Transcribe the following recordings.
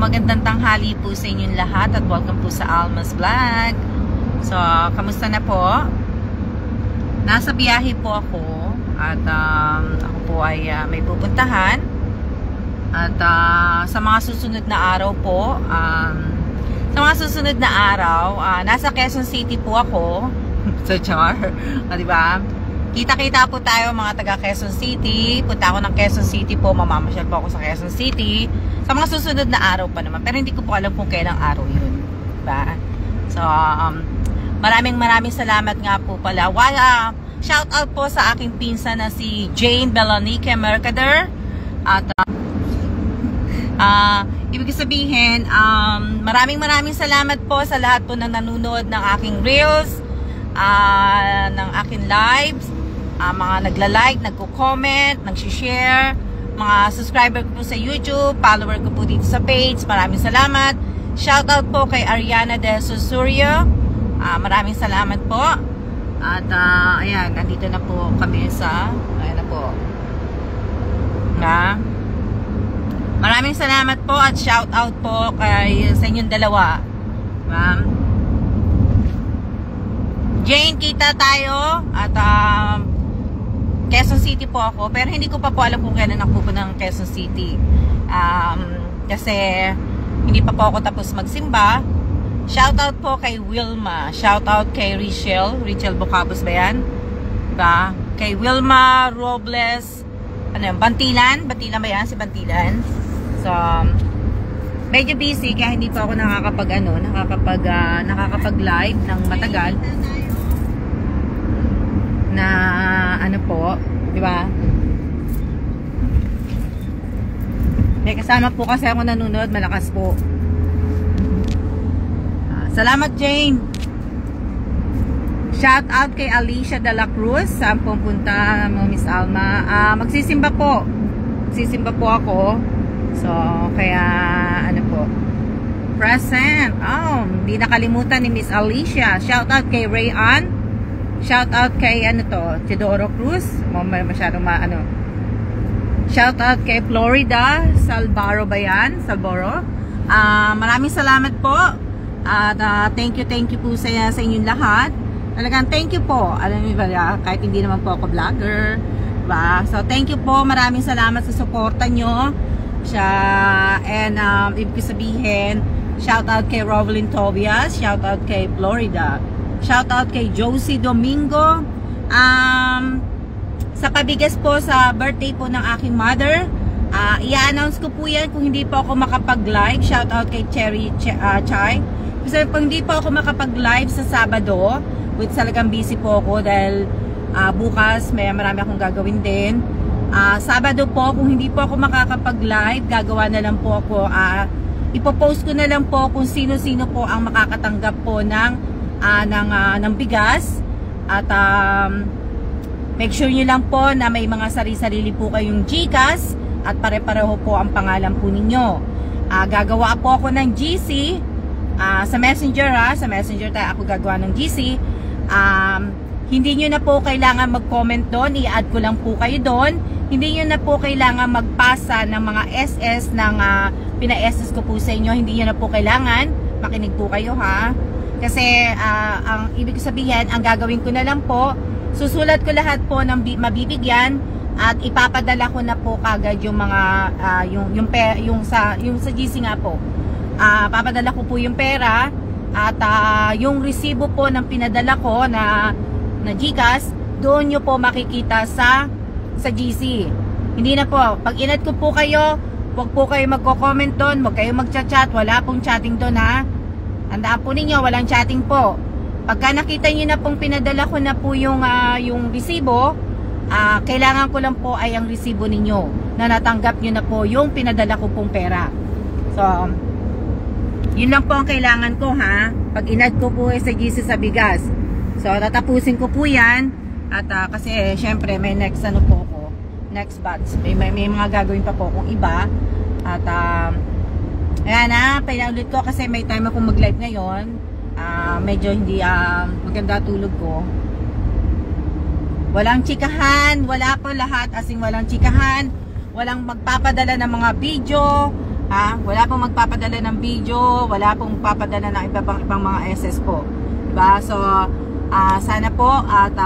magandang tanghali po sa inyong lahat at welcome po sa Alma's Vlog. So, kamusta na po? Nasa biyahe po ako at ako po ay may pupuntahan. At sa mga susunod na araw po, nasa Quezon City po ako. So, char. Diba? Kita-kita po tayo mga taga Quezon City. Punta ako ng Quezon City po. Mamamasyal po ako sa Quezon City. Sa mga susunod na araw pa naman. Pero hindi ko po alam kung kailang araw yun. Diba? So, maraming salamat nga po pala. Shout out po sa aking pinsan na si Jane Belanique Mercader. At ibig sabihin, maraming salamat po sa lahat po ng nanonood ng aking reels, ng aking lives, mga nagla-like, nagko-comment, nag-share, mga subscriber ko po sa YouTube, follower ko po dito sa page. Maraming salamat. Shoutout po kay Ariana de Susurio. Maraming salamat po. At ayan, nandito na po kami sa ayan na po. Maraming salamat po at shoutout po kay sa inyong dalawa. Ma'am Jane, kita tayo at Quezon City po ako, pero hindi ko pa po alam kung kailan ako pupunta ng Quezon City. Kasi hindi pa po ako tapos magsimba. Shoutout po kay Wilma, shoutout kay Rachel Bocabos ba yan? Diba? Kay Wilma Robles, Bantilan ba yan? Si Bantilan. So, medyo busy kaya hindi pa ako nakakapag-live ng matagal. Na po, di ba? May kasama po kasi ako nanonood, malakas po. Salamat Jane. Shout out kay Alicia de la Cruz. Saan pupunta mo Miss Alma? Magsisimba po ako. So, kaya po, present. Hindi nakalimutan ni Miss Alicia. Shout out kay Rayan. Shout out kay Teodoro Cruz. Masyadong Shout out kay Florida Salvaro ba yan? Salvaro. Maraming salamat po. At thank you po sa inyong lahat. Talagang thank you po. Alam niyo ba, kahit hindi naman po ako vlogger, diba? So thank you po. Maraming salamat sa suporta nyo. And ibig sabihin, shout out kay Rovelyn Tobias, shout out kay Florida. Shout out kay Josie Domingo. Sa pabigas po sa birthday po ng aking mother. I-announce ko po yan kung hindi po ako makapag-live. Shout out kay Cherry Chai. Kasi kung hindi po ako makapag-live sa Sabado, with talagang busy po ako dahil bukas may marami akong gagawin din. Sabado po, kung hindi po ako makakapag-live, gagawa na lang po ako. Ipopost ko na lang po kung sino-sino po ang makakatanggap po ng bigas at make sure nyo lang po na may mga sarili-sarili po kayong GCash at pare-pareho po ang pangalan po ninyo. Gagawa po ako ng GC sa Messenger sa Messenger tayo ako gagawa ng GC. Hindi nyo na po kailangan mag-comment doon, i-add ko lang po kayo doon. Hindi nyo na po kailangan magpasa ng mga SS ng pina-SS ko po sa inyo. Hindi nyo na po kailangan, makinig po kayo ha. Kasi ang ibig sabihin, ang gagawin ko na lang po, susulat ko lahat po ng mabibigyan at ipapadala ko na po kagad yung mga yung sa GC nga po. Papadala ko po yung pera at yung resibo po ng pinadala ko na GCash, doon nyo po makikita sa GC. Hindi na po, pag inad ko po kayo, huwag po kayo magko-comment doon, huwag kayo magchat-chat, wala pong chatting doon ha. Tandaan po ninyo, walang chatting po. Pagka nakita nyo na pong pinadala ko na po yung resibo, kailangan ko lang po ay ang resibo ninyo na natanggap nyo na po yung pinadala ko pong pera. So, yun lang po ang kailangan ko ha. Pag inad ko po sa GC sa bigas. So, tatapusin ko po yan. At kasi syempre may next po ko. Next batch. May mga gagawin pa po kung iba. At ayan pinaulit ko kasi may time akong mag-live ngayon. Medyo hindi maganda tulog ko. Walang chikahan, wala po lahat, as in walang chikahan, walang magpapadala ng mga video, Wala pong magpapadala ng video, wala pong magpapadala ng ibang mga SS po. Diba? So, sana po at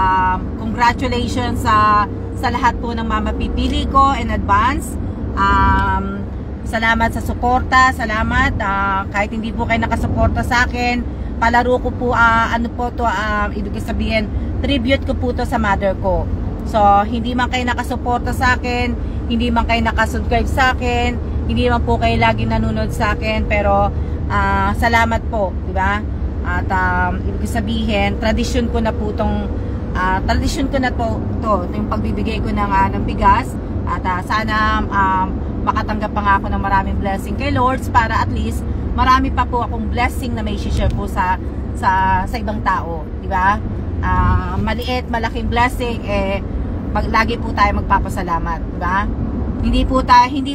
congratulations sa lahat po ng mamapipili ko in advance. Salamat sa suporta, salamat. Kahit hindi po kayo nakasuporta sa akin, palaro ko po, ano po to, ibig sabihin, tribute ko po to sa mother ko. So, hindi man kayo nakasuporta sa akin, hindi man kayo nakasubscribe sa akin, hindi man po kayo lagi nanonood sa akin, pero salamat po, di ba? At ibig sabihin, tradisyon ko na po tong tradisyon ko na po to, yung pagbibigay ko ng bigas. At sana makatanggap pa nga ako ng maraming blessing kay Lords, para at least marami pa po akong blessing na may share po sa ibang tao, di ba? Maliit, malaking blessing, lagi po tayo magpapasalamat, di ba? Hindi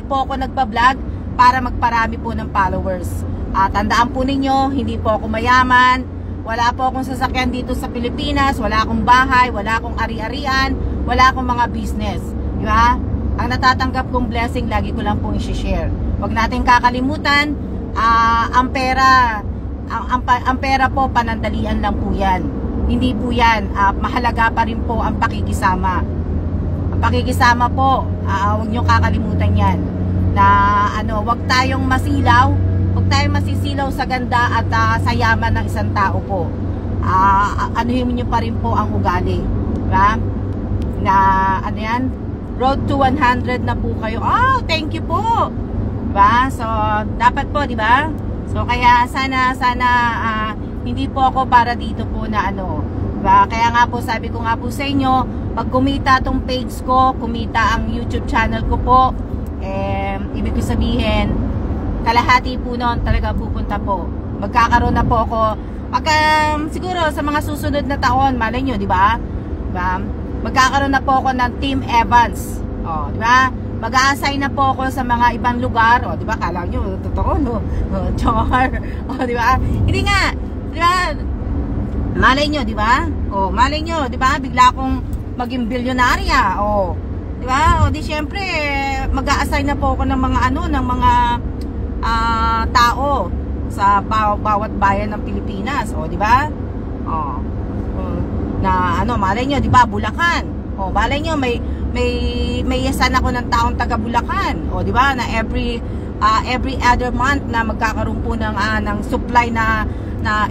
po ako nagpa-vlog para magparami po ng followers. Tandaan po ninyo, hindi po ako mayaman, wala po akong sasakyan dito sa Pilipinas, wala akong bahay, wala akong ari-arian, wala akong mga business, di ba? Ang natatanggap kong blessing, lagi ko lang pong i-share. Huwag natin kakalimutan, ang pera po, panandalian lang po yan. Hindi po yan, mahalaga pa rin po ang pakikisama. Ang pakikisama po, huwag nyo kakalimutan yan. Na huwag tayong masilaw, huwag tayong masisilaw sa ganda at sa yaman ng isang tao po. Anuhin nyo pa rin po ang ugali. Diba? Na yan? Road to 100 na po kayo. Thank you po. Diba? So, dapat po, diba? So, kaya sana hindi po ako para dito po na diba? Kaya nga po, sabi ko nga po sa inyo, pag kumita tong page ko, kumita ang YouTube channel ko po, ibig ko sabihin, kalahati po noon talaga pupunta po. Magkakaroon na po ako, siguro sa mga susunod na taon, malay nyo, diba? Diba? Magkakaroon na po ako ng Team Evans. Diba? Mag-a-assign na po ako sa mga ibang lugar. Diba? Kala nyo, totoo, no? Char. Diba? Hindi nga. Diba? Malay nyo, diba? Malay nyo, diba? Bigla akong maging bilyonarya. Diba? Di syempre, mag-a-assign na po ako ng mga ng mga tao sa bawat bayan ng Pilipinas. Diba? Na malay nyo, diba? Bulacan. Malay nyo, may yasan ako ng taong taga Bulacan. Diba? Na every other month na magkakaroon po ng supply na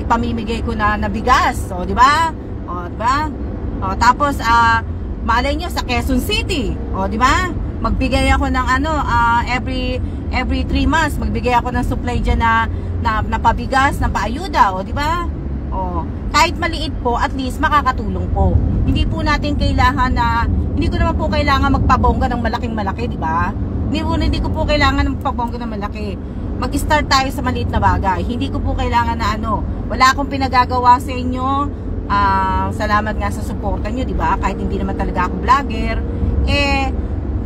ipamimigay ko na bigas. Diba? Diba? Tapos malay nyo sa Quezon City. Diba? Magbigay ako ng every 3 months magbigay ako ng supply dyan na pabigas, na paayuda. Diba? Kahit maliit po, at least makakatulong po. Hindi po natin kailangan hindi ko naman po kailangan magpabongga ng malaking-malaki, di ba? Hindi ko po kailangan magpabongga ng malaki. Mag-start tayo sa maliit na bagay. Hindi ko po kailangan na wala akong pinagagawa sa inyo. Salamat nga sa suporta nyo, di ba? Kahit hindi naman talaga ako vlogger,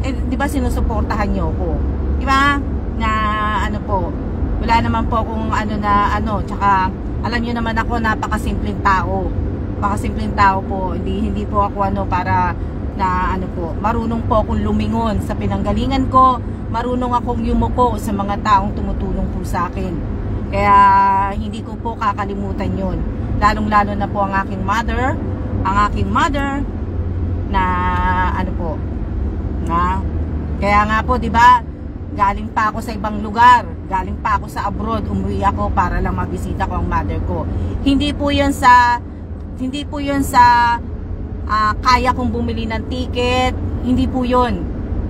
di ba sinusuportahan nyo ko? Di ba? Na po, wala naman po akong tsaka alam nyo naman ako, napakasimpleng tao. Napakasimpleng tao po. Hindi po ako para na po. Marunong po akong lumingon sa pinanggalingan ko. Marunong akong yumuko sa mga taong tumutulong po sa akin. Kaya hindi ko po kakalimutan yun. Lalong-lalo na po ang aking mother. Ang aking mother na po. Kaya nga po, di ba? Galing pa ako sa ibang lugar, galing pa ako sa abroad, umuwi ako para lang mabisita ko ang mother ko. Hindi po 'yun sa kaya kong bumili ng ticket, hindi po 'yun.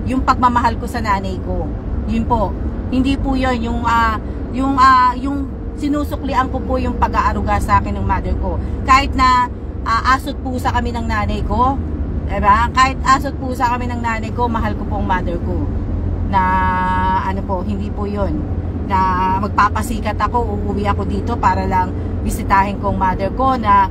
Yung pagmamahal ko sa nanay ko. Yun po. Hindi po 'yun yung sinusuklian ko po yung pag-aaruga sa akin ng mother ko. Kahit na asot pusa kami ng nanay ko, diba? Kahit asot pusa kami ng nanay ko, mahal ko po ang mother ko. Na hindi po yun na magpapasikat ako, uuwi ako dito para lang bisitahin ko ang mother ko, na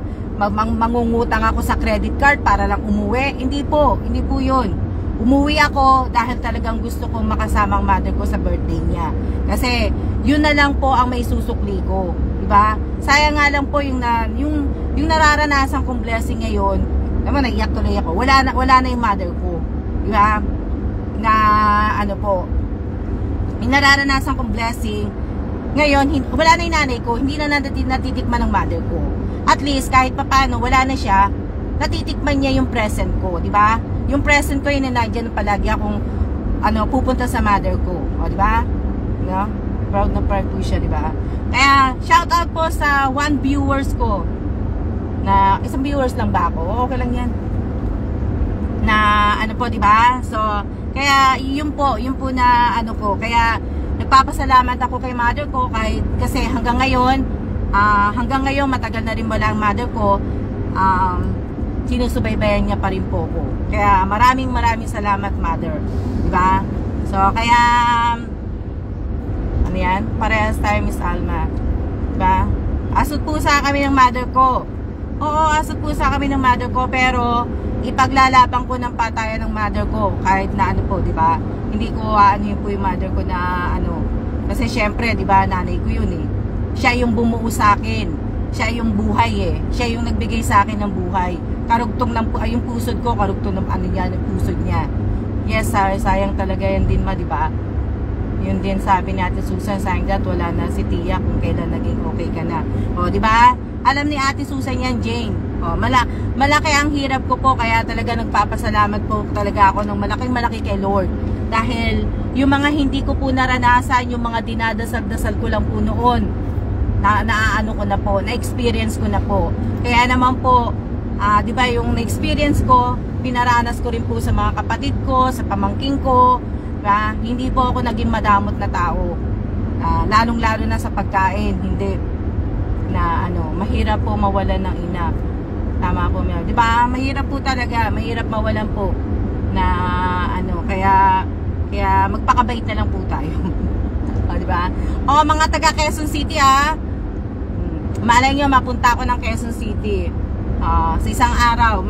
mangungutang ako sa credit card para lang umuwi. Hindi po yun. Umuwi ako dahil talagang gusto kong makasama ang mother ko sa birthday niya, kasi yun na lang po ang may susukli ko, diba? Sayang nga lang po yung nararanasan kong blessing ngayon. Naman, naiyak tuloy ako, wala na yung mother ko, diba? Na po, may nararanasan kong blessing. Ngayon, wala na yung nanay ko, hindi na natitikman ng mother ko. At least, kahit papano, wala na siya, natitikman niya yung present ko, di ba? Yung present ko yun na nandiyan palagi akong pupunta sa mother ko, o di ba? No? Proud na proud po siya, di ba? Kaya, shout out po sa 1 viewers ko. Na, isang viewers lang ba ako? Okay lang yan. Na, po, di ba? So, kaya, yun po na, ko, kaya, nagpapasalamat ako kay mother ko kasi hanggang ngayon matagal na rin wala ang mother ko, sinusubaybayan niya pa rin po ko. Kaya maraming salamat mother, diba? So kaya ano yan? Parehas tayo Miss Alma, diba? Asot pusa kami ng mother ko. Oo, asot pusa kami ng mother ko, pero ipaglalaban ko ng patayan ng mother ko kahit na po, diba? Hindi ko yun po yung mother ko na kasi syempre, di ba, nanay ko yun eh. Siya yung bumuo sa akin. Siya yung buhay eh. Siya yung nagbigay sa akin ng buhay. Karugtong ng yung pusod ko, karugtong ng ng pusod niya. Yes, sayang talaga yan din di ba? Yun din sabi ni Ate Susan, sayang that wala na si Tia kung kailan naging okay ka na. O, di ba? Alam ni Ate Susan yan, Jane. O, malaki ang hirap ko po, kaya talaga nagpapasalamat po talaga ako ng malaki kay Lord. Dahil yung mga hindi ko po naranasan, yung mga dinadasal-dasal ko lang po noon, ko na po, na-experience ko na po. Kaya naman po, di ba yung na-experience ko, pinaranas ko rin po sa mga kapatid ko, sa pamangking ko, diba? Hindi po ako naging madamot na tao. Lalong-lalo na sa pagkain, hindi. Na mahirap po mawalan ng ina. Tama po, di ba? Mahirap po talaga, mahirap mawalan po na kaya magpakabait na lang po tayo. O, di ba? O, mga taga Quezon City malay nyo, mapunta ako ng Quezon City sa isang araw.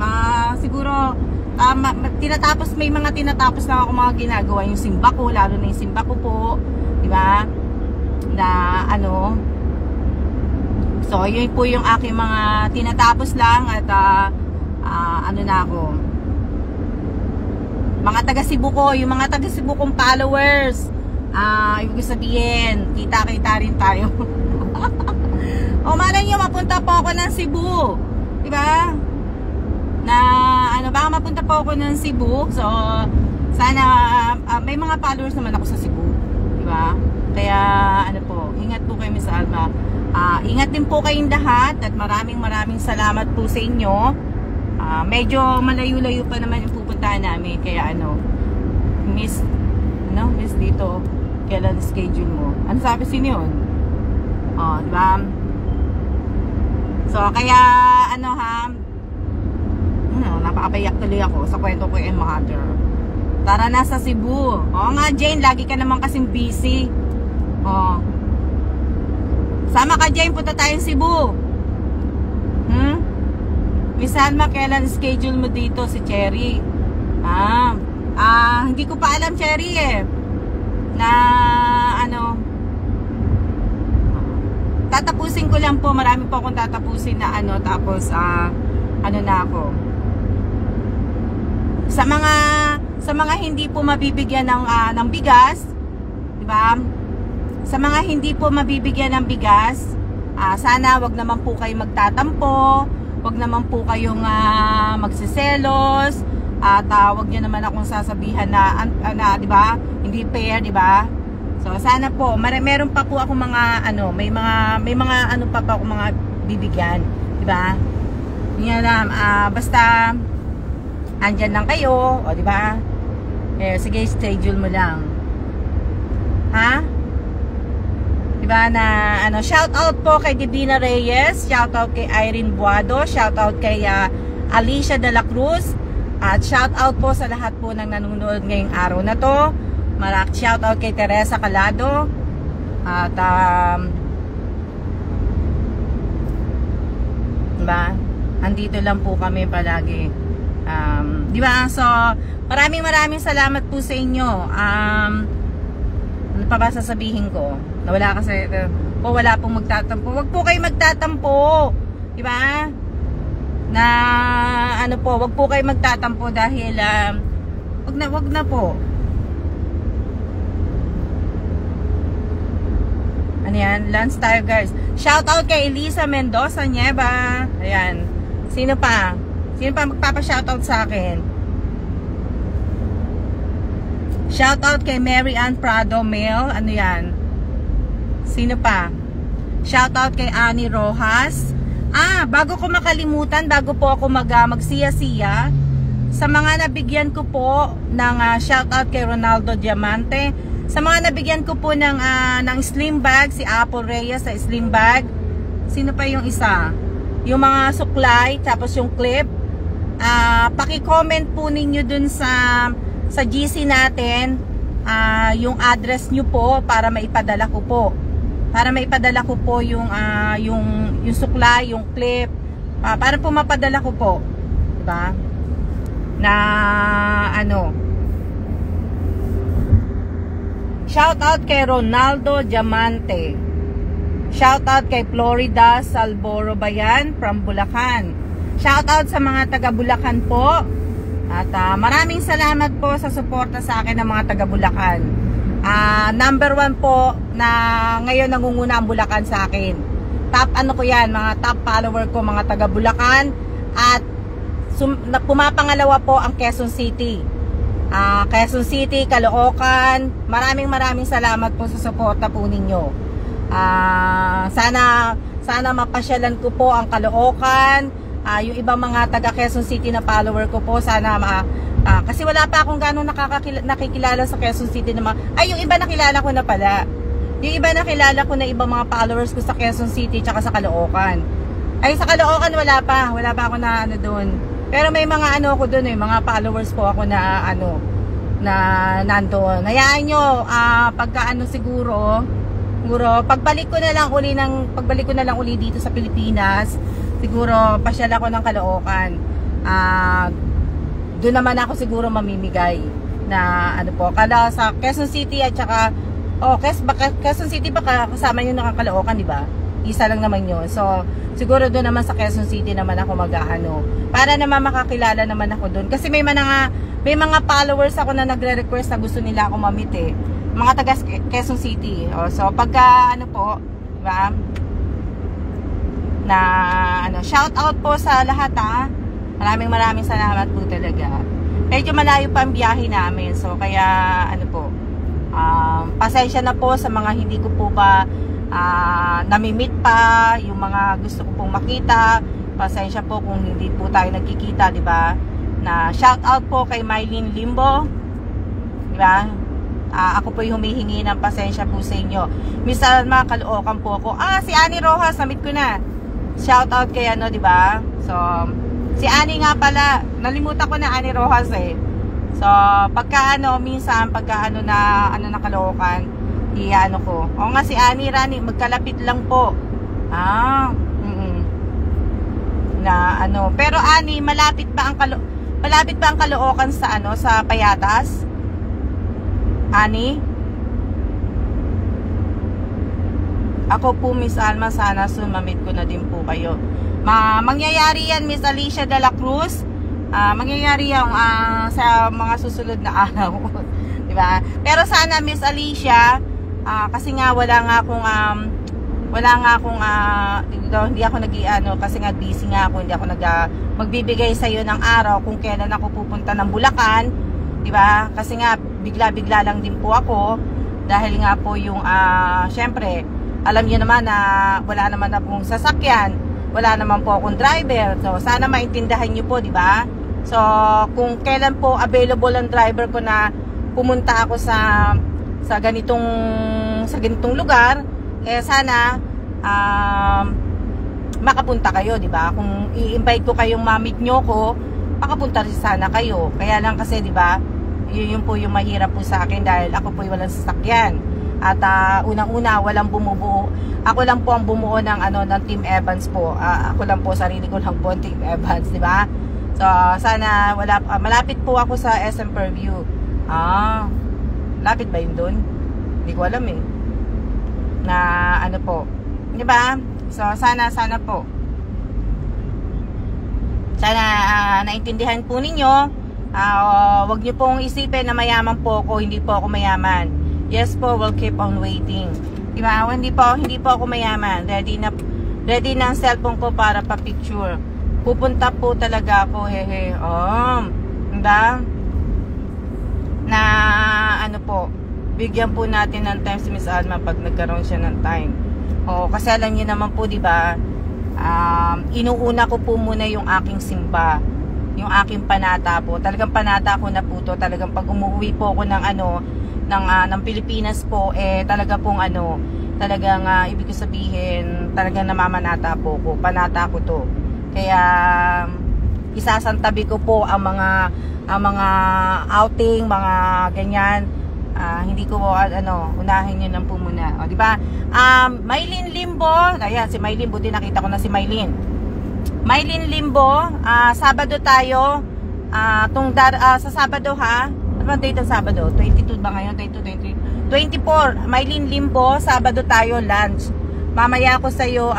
Siguro may mga tinatapos lang ako mga ginagawa, yung simba ko, lalo na yung simba ko po, di ba? Na so yun po yung aking mga tinatapos lang at na ako. Mga taga Cebu ko, yung mga taga Cebu kong followers, ibig sabihin, kita-kita rin tayo. O, malay nyo, mapunta po ako ng Cebu, di ba? Na, baka mapunta po ako ng Cebu, so, sana, may mga followers naman ako sa Cebu, di ba? Kaya, ingat po kayo Miss Alma. Ingat din po kayong lahat, at maraming salamat po sa inyo. Medyo malayo-layo pa naman yung pupuntahan namin, kaya miss dito, kailan schedule mo? Ano sabi sino yun? Diba? So, kaya napakapayak tuloy ako sa kwento ko yung mother. Tara na sa Cebu. Oo nga Jane, lagi ka naman kasing busy. Sama ka Jane, punta tayong Cebu. Miss Alma, kailan schedule mo dito si Cherry? Hindi ko pa alam Cherry na tatapusin ko lang po, marami po akong tatapusin na tapos na ako. Sa mga hindi po mabibigyan ng bigas, di ba? Sa mga hindi po mabibigyan ng bigas, sana wag naman po kayo magtatampo, wag naman po kayong magsiselos, at wag niyo naman akong sasabihan na di ba? Hindi fair, di ba? So sana po, meron pa po ako mga may mga pa po ako mga bibigyan, di ba? Yan lang, basta andyan lang kayo, o di ba? Sige, schedule mo lang. Ha? Diba na shout out po kay Divina Reyes, shout out kay Irene Buado, shout out kay Alicia de la Cruz, at shout out po sa lahat po ng nanonood ngayong araw na to. Shout out kay Teresa Calado, at diba? Andito lang po kami palagi. Diba? So, maraming salamat po sa inyo. Ano pa ba sasabihin ko? Nawala kasi, wala pong magtatampo. Wag po kayo magtatampo. Diba? Na, wag po kayo magtatampo dahil, wag na po. Ano yan? Lunch tayo guys. Shout out kay Elisa Mendoza Nieva. Ayan. Sino pa? Sino pa magpapa-shoutout sa akin? Shoutout kay Mary Ann Prado Mel. Ano yan? Sino pa? Shoutout kay Annie Rojas. Bago ko makalimutan, bago po ako magsiya-siya, sa mga nabigyan ko po ng shoutout kay Ronaldo Diamante. Sa mga nabigyan ko po ng slim bag, si Apple Reyes sa slim bag. Sino pa yung isa? Yung mga suklay, tapos yung clip. Paki-comment po ninyo dun sa GC natin yung address nyo po para maipadala ko po. Para maipadala ko po yung suklay, yung clip. Para po mapadala ko po. Diba? Na ano. Shout out kay Ronaldo Diamante. Shout out kay Florida Salboro Bayan from Bulacan. Shout out sa mga taga Bulacan po. At maraming salamat po sa suporta sa akin ng mga taga Bulacan. Number 1 po na ngayon nangunguna ang Bulacan sa akin. Top ano ko yan, mga top follower ko, mga taga Bulacan. At pumapangalawa po ang Quezon City. Quezon City, Caloocan. Maraming salamat po sa suporta po ninyo. Sana mapasyalan ko po ang Caloocan. Yung ibang mga taga Quezon City na follower ko po, sana kasi wala pa akong gano'ng nakikilala sa Quezon City na yung iba nakilala ko na pala. Yung iba nakilala ko na ibang mga followers ko sa Quezon City tsaka sa Caloocan. Sa Caloocan wala pa ako na doon. Pero may mga ako doon mga followers po ako na na nandoon. Hayaan nyo, pagka siguro pagbalik ko na lang uli dito sa Pilipinas, siguro pasyal ako ng Caloocan. Doon naman ako siguro mamimigay na kala sa Quezon City at saka Quezon City baka kasama yun ng Caloocan, di ba? Isa lang naman yun. So, siguro doon naman sa Quezon City naman ako para naman makakilala naman ako doon. Kasi may mga followers ako na nagre-request na gusto nila ako ma-meet mga taga Quezon City. So, pagka po, diba? Na shout out po sa lahat Maraming salamat po talaga. Medyo malayo pa ang biyahe namin. So, kaya pasensya na po sa mga hindi ko po ba nami-meet pa, yung mga gusto ko pong makita. Pasensya po kung hindi po tayo nagkikita, di ba? Na shout out po kay Mylene Limbo, di ba? Ako po yung humihingi ng pasensya po sa inyo. Miss Alma, Caloocan po ako. Si Annie Rojas, na-meet ko na. Shout out kay di ba? So, si Annie nga pala, nalimutan ko na Annie Rojas So, pagka minsan pagka na Caloocan, ko. O nga si Annie Rani, magkalapit lang po. Pero Annie, malapit ba ang Caloocan sa sa Payatas? Annie? Ako po, Miss Alma, sana soon mamit ko na din po kayo. Mangyayari yan, Miss Alicia de la Cruz. Mangyayari yan sa mga susunod na araw. Diba? Pero sana, Miss Alicia, kasi nga wala nga akong hindi ako kasi nga busy nga ako, hindi ako magbibigay sa iyo ng araw kung kailan ako pupunta ng Bulacan, di ba? Kasi nga bigla-bigla lang din po ako dahil nga po yung syempre, alam niyo naman na wala naman na pong sasakyan, wala naman po akong driver. So sana maintindihan niyo po, di ba? So kung kailan po available ang driver ko na pumunta ako sa ganitong lugar, sana makapunta kayo, di ba? Kung i-invite ko kayong ma-meet nyo ko, makapunta rin sana kayo. Kaya lang kasi, di ba, yun po yung mahirap po sa akin dahil ako po yung walang sasakyan. At unang-una, walang bumubuo. Ako lang po ang bumuo ng ng Team Evans po. Ako lang po, sarili ko lang po ang Team Evans, di ba? So sana malapit po ako sa SM Fairview. Lapit ba yun doon? Hindi ko alam na po, di ba? So sana po, sana naintindihan po ninyo. Wag niyo pong isipin na mayaman po ako. Hindi po ako mayaman. Yes po, we'll keep on waiting. Diba? Hindi po ako mayaman. Ready na ang cellphone ko para pa-picture. Pupunta po talaga ako, hehe. Diba? Na, ano po, bigyan po natin ng time si Miss Alma pag nagkaroon siya ng time. Kasi alam niyo naman po, diba, inuuna ko po muna yung aking simba. Yung aking panata po. Talagang panata ko na po to. Talagang pag umuwi po ako ng ng Pilipinas po, talaga pong talagang ibig ko sabihin, talagang namamanata po ko. Panata ko to. Kaya isasantabi ko po ang mga outing, mga ganyan. Hindi ko unahin yun lang po muna. O, di ba? Mylene Limbo, ayan si Mylene, buti nakita ko na si Mylene. Mylene Limbo, Sabado tayo. Sa Sabado ha. Ano ba date ng Sabado? 22 ba ngayon? 22, 23, 24. Mylene Limbo, Sabado tayo, lunch. Mamaya ko sa'yo,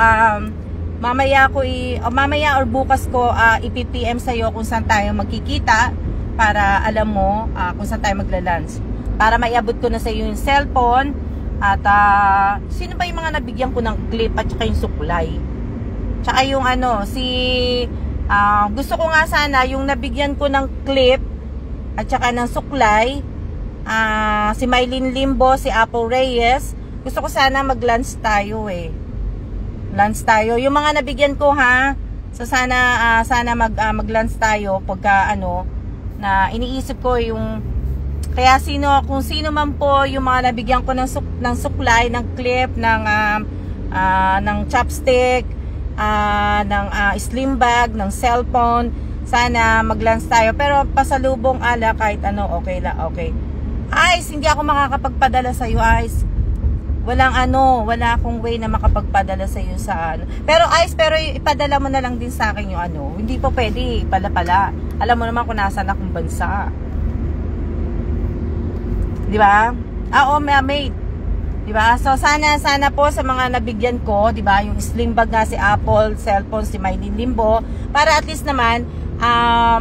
mamaya or bukas ko ipipm sa'yo kung saan tayo magkikita para alam mo kung saan tayo magla-lunch. Para maiabot ko na sa'yo yung cellphone at sino ba yung mga nabigyan ko ng clip at saka yung suklay. Tsaka yung gusto ko nga sana yung nabigyan ko ng clip at saka ng suklay, si Mylene Limbo, si Apple Reyes, gusto ko sana mag-lunch tayo lunch tayo. Yung mga nabigyan ko ha, so sana mag-lunch tayo pagka na iniisip ko yung kaya kung sino man po yung mga nabigyan ko ng suklay, ng clip, ng chopstick, ng slim bag, ng cellphone, sana mag-lunch tayo. Pero pasalubong kahit okay lang, okay. Ice, hindi ako makakapagpadala sa iyo, Ice. Wala akong way na makapagpadala sa iyo sa Pero Ice, ipadala mo na lang din sa akin yung hindi pa pwede, pala. Alam mo naman kung nasaan akong bansa. Di ba? Mate. Di ba? So sana po sa mga nabigyan ko, di ba? Yung slim bag nga si Apple, cellphone si Mylene Limbo, para at least naman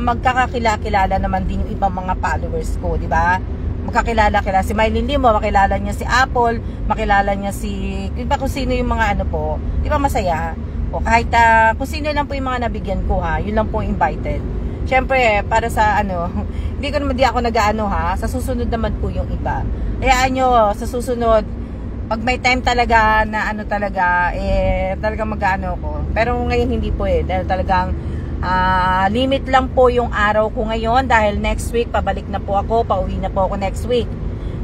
magkakakilala naman din yung ibang mga followers ko, di ba? Magkakilala si Mylene Limbo, makilala niya si Apple, makilala niya kung sino yung mga po. Di ba masaya? O kahit kung sino lang po yung mga nabigyan ko ha, yun lang po invited. Syempre, para sa hindi ako nag-aano ha, sa susunod naman po yung iba. Hayaan nyo, sa susunod, pag may time talaga na talagang mag-aano ko. Pero ngayon hindi po dahil talagang limit lang po yung araw ko ngayon dahil next week, pabalik na po ako, pauwi na po ako next week.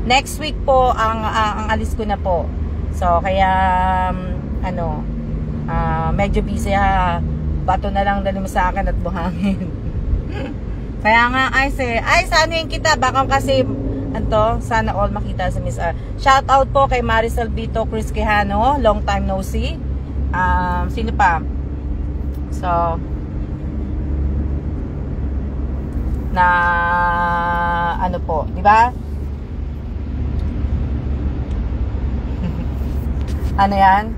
Next week po, ang alis ko na po. So, kaya, medyo busy ha. Bato na lang dali mo sa akin at buhangin. Kaya nga, sana yung kita, baka kasi, sana all makita sa Miss R. Shout out po kay Marisol Bito, Chris Quijano, long time no see. Sino pa? So, po, di ba? Yan?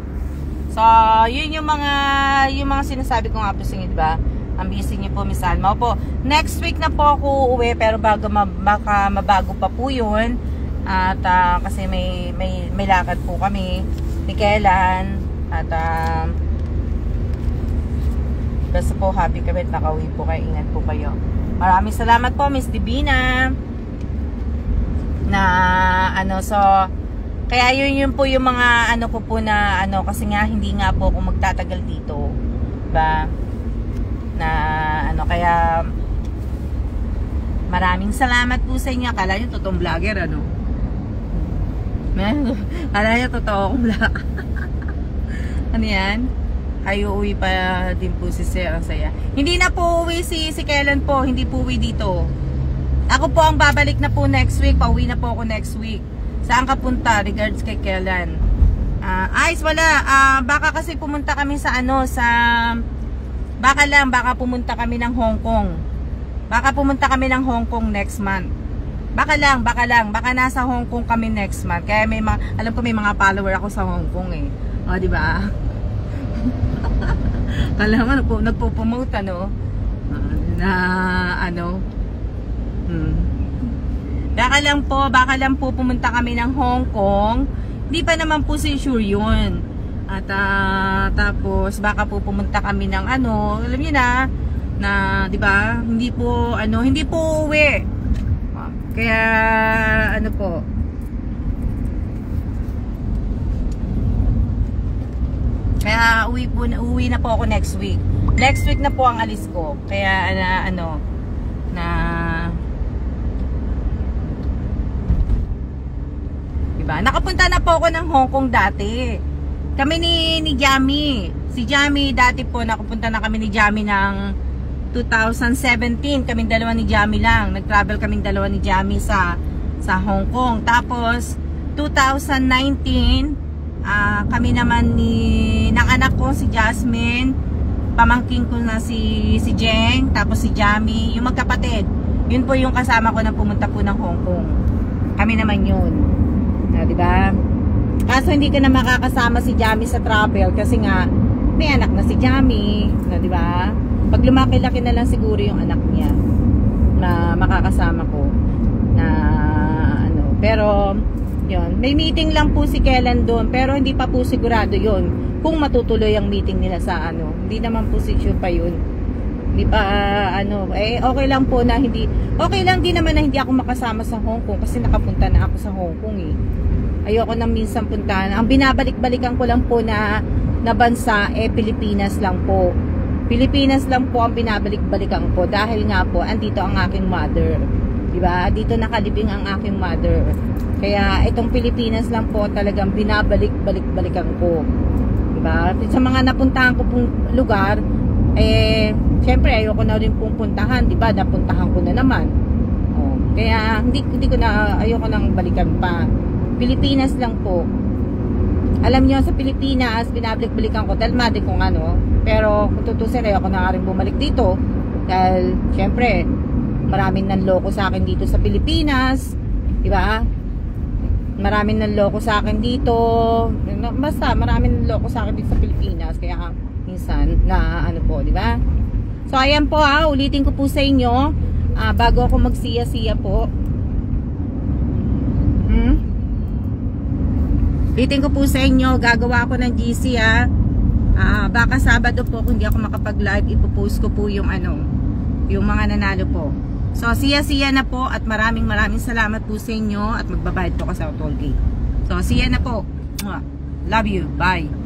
So, yun yung mga sinasabi ko nga po sa inyo, di ba? Ang busy niyo po, Miss Alma. Opo, next week na po ako uuwi, pero baka mabago pa po yun. At kasi may lakad po kami ni Kailan. At basta po, happy kami at nakauwi po kayo. Ingat po kayo. Maraming salamat po, Miss Divina. So, kaya yun po yung mga ko po na kasi nga hindi nga po ako magtatagal dito. Diba? Kaya maraming salamat po sa inyo. Akala nyo totoong vlogger, Akala nyo totoo akong vlogger. Yan? Ay, uuwi pa din po si Sir. Ang saya. Hindi na po uwi si Kailan po. Hindi po uwi dito. Ako po ang babalik na po next week. Pauwi na po ako next week. Saan ka punta? Regards kay Kailan. Ice, wala. Baka kasi pumunta kami sa baka pumunta kami ng Hong Kong. Baka pumunta kami ng Hong Kong next month. Baka nasa Hong Kong kami next month. Kaya alam ko may mga follower ako sa Hong Kong O, di ba? Kala mo nagpo-promote Baka lang po pumunta kami ng Hong Kong Hindi pa naman po sure yun. At tapos baka po pumunta kami ng ano, alam niyo na 'di ba? Hindi po uwi. Kaya ano po. Kaya uwi na po ako next week. Next week na po ang alis ko. Kaya diba? Nakapunta na po ako ng Hong Kong dati. Kami ni Jamie. Si Jamie dati po nakapunta na kami ni Jamie ng 2017. Kaming dalawa ni Jamie lang. Nag-travel kaming dalawa ni Jamie sa Hong Kong. Tapos 2019 kami naman ng anak ko si Jasmine, pamangking ko na si Jeng, tapos si Jamie, yung magkapatid. Yun po yung kasama ko na pumunta po ng Hong Kong. Kami naman yun. Diba? Kaso hindi ka na makakasama si Jamie sa travel kasi nga may anak na si Jamie, diba? Pag lumaki-laki na lang siguro yung anak niya na makakasama ko na pero yun, may meeting lang po si Kellen doon pero hindi pa po sigurado yun kung matutuloy ang meeting nila sa hindi naman po sure pa yun. Hindi pa okay lang po na okay lang din naman na hindi ako makasama sa Hong Kong kasi nakapunta na ako sa Hong Kong ayoko nang minsan puntahan. Ang binabalik-balikan ko lang po na bansa Pilipinas lang po. Pilipinas lang po ang binabalik-balikan ko dahil nga po andito ang aking mother. Diba? Dito nakalibing ang aking mother. Kaya itong Pilipinas lang po talagang binabalik-balikan ko. Diba? Sa mga napuntahan ko pong lugar, syempre ayoko na rin pong puntahan. Diba? Napuntahan ko na naman. Kaya hindi ko na, ayoko nang balikan pa. Pilipinas lang po. Alam niyo sa Pilipinas, binabalik-balikan ko dahil madi kung pero kung tutusin ayoko na rin bumalik dito dahil syempre maraming nanloko sa akin dito sa Pilipinas, di ba? Maraming nanloko sa akin dito. Basta maraming nanloko sa akin dito sa Pilipinas kaya minsan na po, di ba? So ayan po ulitin ko po sa inyo bago ako magsiya-siya po. Ulitin ko po sa inyo, gagawa ako ng GC baka Sabado po kung hindi ako makapag-live, ipopost ko po yung yung mga nanalo po. So siya na po at maraming salamat po sa inyo at magbabayad po ako sa toll gate. So siya na po. Love you. Bye.